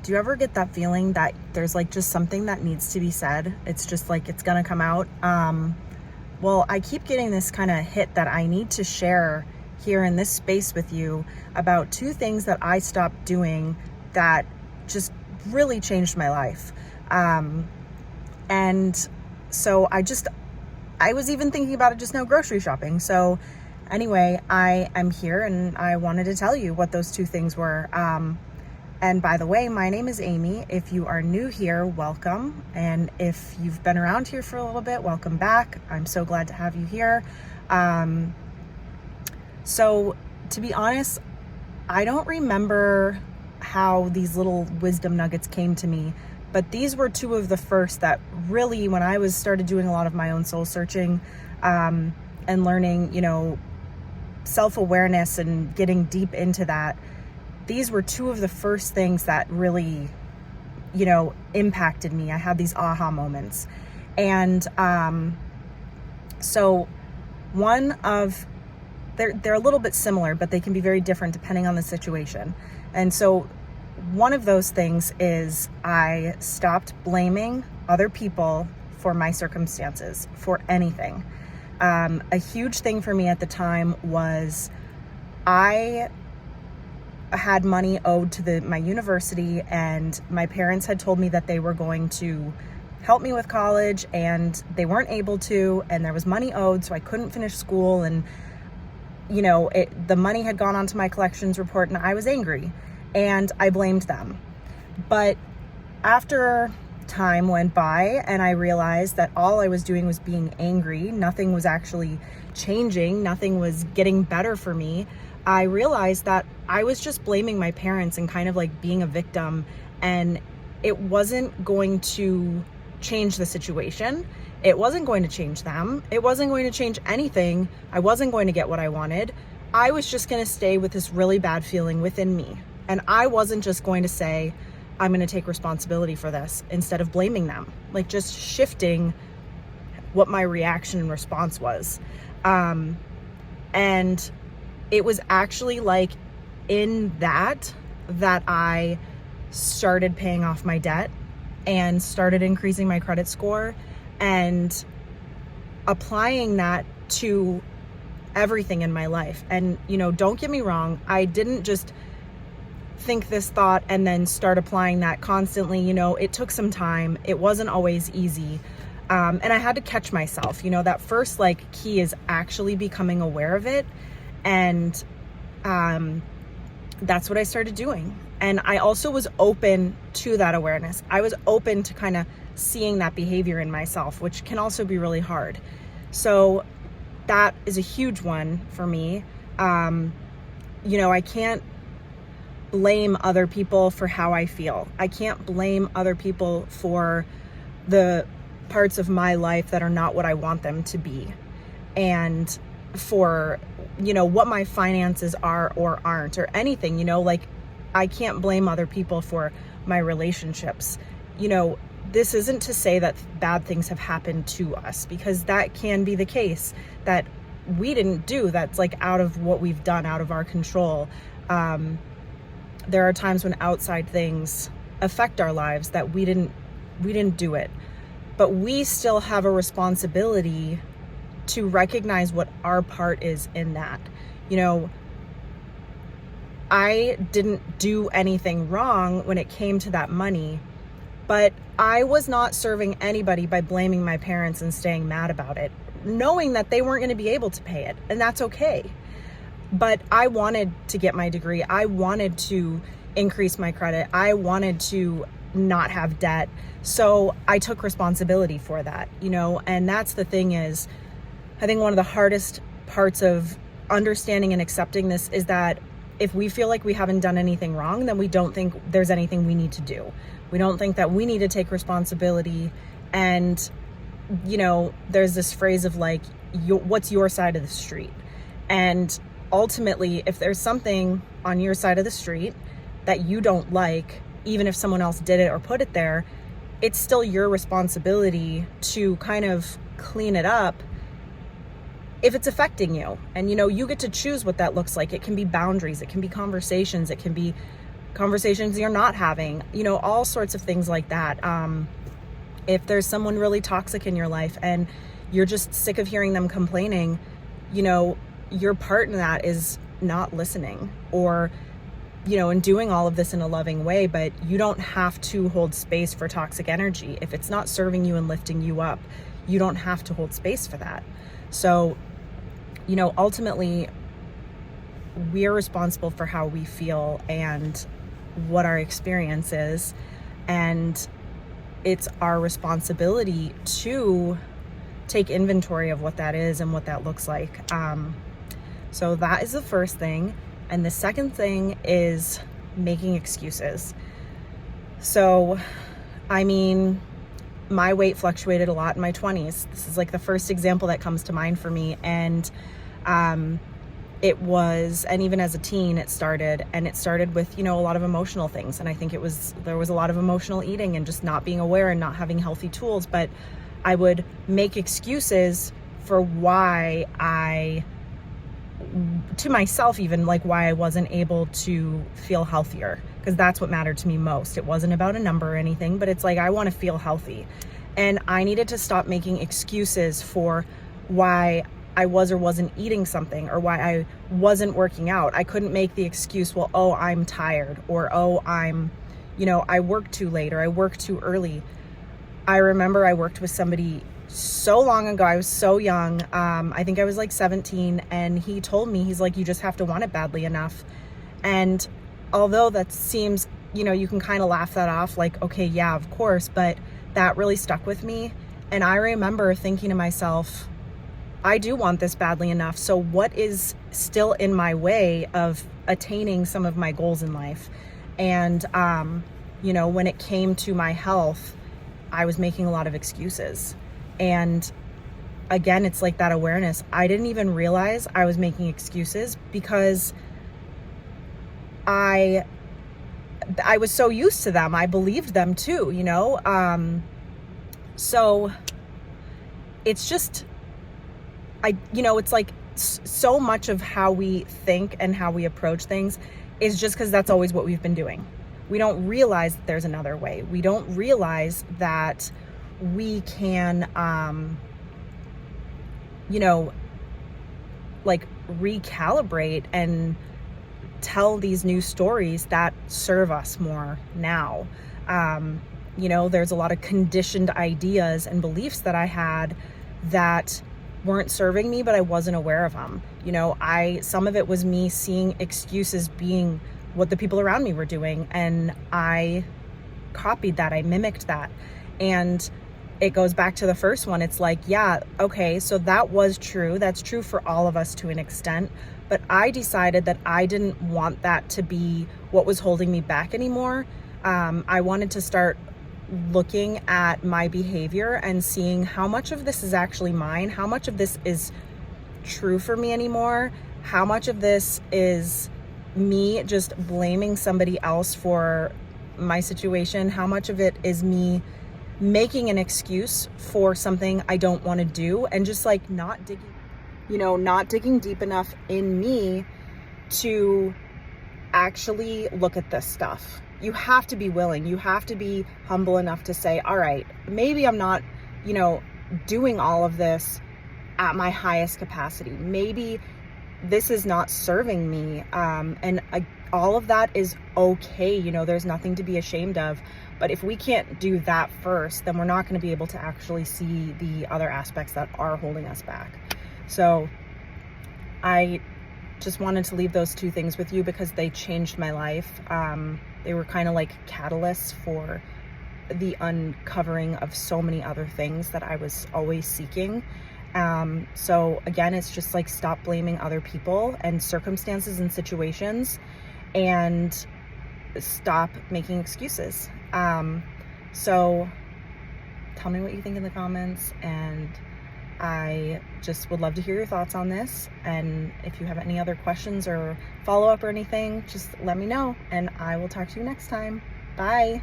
Do you ever get that feeling that there's like just something that needs to be said? It's just like it's gonna come out. Well, I keep getting this kind of hit that I need to share here in this space with you about two things that I stopped doing that just really changed my life. And so I was even thinking about it just now, grocery shopping. So anyway, I am here and I wanted to tell you what those two things were. And by the way, my name is Amy. If you are new here, welcome. And if you've been around here for a little bit, welcome back. I'm so glad to have you here. So to be honest, I don't remember how these little wisdom nuggets came to me, but these were two of the first that really, when I started doing a lot of my own soul searching, and learning, self-awareness and getting deep into that, these were two of the first things that really, impacted me. I had these aha moments. And so they're a little bit similar, but they can be very different depending on the situation. And so one of those things is I stopped blaming other people for my circumstances, for anything. A huge thing for me at the time was I had money owed to my university, and my parents had told me that they were going to help me with college, and they weren't able to, and there was money owed, so I couldn't finish school, and the money had gone onto my collections report, and I was angry, and I blamed them. But after time went by and I realized that all I was doing was being angry, nothing was actually changing, nothing was getting better for me, I realized that I was just blaming my parents and kind of like being a victim, and it wasn't going to change the situation. It wasn't going to change them. It wasn't going to change anything. I wasn't going to get what I wanted. I was just going to stay with this really bad feeling within me. And I wasn't just going to say, I'm going to take responsibility for this instead of blaming them, like just shifting what my reaction and response was. And it was actually like in that I started paying off my debt and started increasing my credit score and applying that to everything in my life. And, don't get me wrong, I didn't just think this thought and then start applying that constantly. It took some time. It wasn't always easy. And I had to catch myself. That first key is actually becoming aware of it. And that's what I started doing. And I also was open to that awareness. I was open to kind of seeing that behavior in myself, which can also be really hard. So that is a huge one for me. I can't blame other people for how I feel. I can't blame other people for the parts of my life that are not what I want them to be. And for, what my finances are or aren't or anything, I can't blame other people for my relationships. This isn't to say that bad things have happened to us, because that can be the case, that we didn't do, that's out of what we've done, out of our control. There are times when outside things affect our lives that we didn't do it, but we still have a responsibility to recognize what our part is in that. I didn't do anything wrong when it came to that money, but I was not serving anybody by blaming my parents and staying mad about it, knowing that they weren't going to be able to pay it, and that's okay. But I wanted to get my degree. I wanted to increase my credit. I wanted to not have debt. So I took responsibility for that, and that's the thing is, I think one of the hardest parts of understanding and accepting this is that if we feel like we haven't done anything wrong, then we don't think there's anything we need to do. We don't think that we need to take responsibility. And, there's this phrase of what's your side of the street? And ultimately, if there's something on your side of the street that you don't like, even if someone else did it or put it there, it's still your responsibility to kind of clean it up if it's affecting you. And you get to choose what that looks like. It can be boundaries, it can be conversations, it can be conversations you're not having, all sorts of things like that. If there's someone really toxic in your life and you're just sick of hearing them complaining, your part in that is not listening, or and doing all of this in a loving way. But you don't have to hold space for toxic energy. If it's not serving you and lifting you up, you don't have to hold space for that. So, ultimately, we're responsible for how we feel and what our experience is. And it's our responsibility to take inventory of what that is and what that looks like. So that is the first thing. And the second thing is making excuses. So, my weight fluctuated a lot in my 20s. This is like the first example that comes to mind for me. And it was, and even as a teen, it started with, a lot of emotional things. And I think there was a lot of emotional eating and just not being aware and not having healthy tools. But I would make excuses for why to myself even, like why I wasn't able to feel healthier, because that's what mattered to me most. It wasn't about a number or anything, but it's like, I want to feel healthy. And I needed to stop making excuses for why I was or wasn't eating something, or why I wasn't working out. I couldn't make the excuse, well, oh, I'm tired, or oh, I worked too late, or I worked too early. I remember I worked with somebody so long ago. I was so young. I think I was like 17, and he told me, he's like, you just have to want it badly enough. And although that seems, you can kind of laugh that off, like, okay, yeah, of course, but that really stuck with me. And I remember thinking to myself, I do want this badly enough. So what is still in my way of attaining some of my goals in life? And, when it came to my health, I was making a lot of excuses. And again, it's like that awareness. I didn't even realize I was making excuses because I was so used to them. I believed them too, so it's just, it's like so much of how we think and how we approach things is just because that's always what we've been doing. We don't realize that there's another way. We don't realize that we can, recalibrate and tell these new stories that serve us more now. There's a lot of conditioned ideas and beliefs that I had that weren't serving me, but I wasn't aware of them. Some of it was me seeing excuses being what the people around me were doing, and I copied that, I mimicked that. And it goes back to the first one. It's like, yeah, okay, so that was true. That's true for all of us to an extent. But I decided that I didn't want that to be what was holding me back anymore. I wanted to start looking at my behavior and seeing how much of this is actually mine, how much of this is true for me anymore, how much of this is me just blaming somebody else for my situation, how much of it is me making an excuse for something I don't want to do, and just like not digging deep enough in me to actually look at this stuff. You have to be willing, you have to be humble enough to say, all right, maybe I'm not, doing all of this at my highest capacity. Maybe this is not serving me. All of that is okay. There's nothing to be ashamed of. But if we can't do that first, then we're not going to be able to actually see the other aspects that are holding us back. So I just wanted to leave those two things with you because they changed my life. They were kind of like catalysts for the uncovering of so many other things that I was always seeking. So again, it's just like, stop blaming other people and circumstances and situations, and stop making excuses. So tell me what you think in the comments, and I just would love to hear your thoughts on this. And if you have any other questions or follow-up or anything, just let me know, and I will talk to you next time. Bye.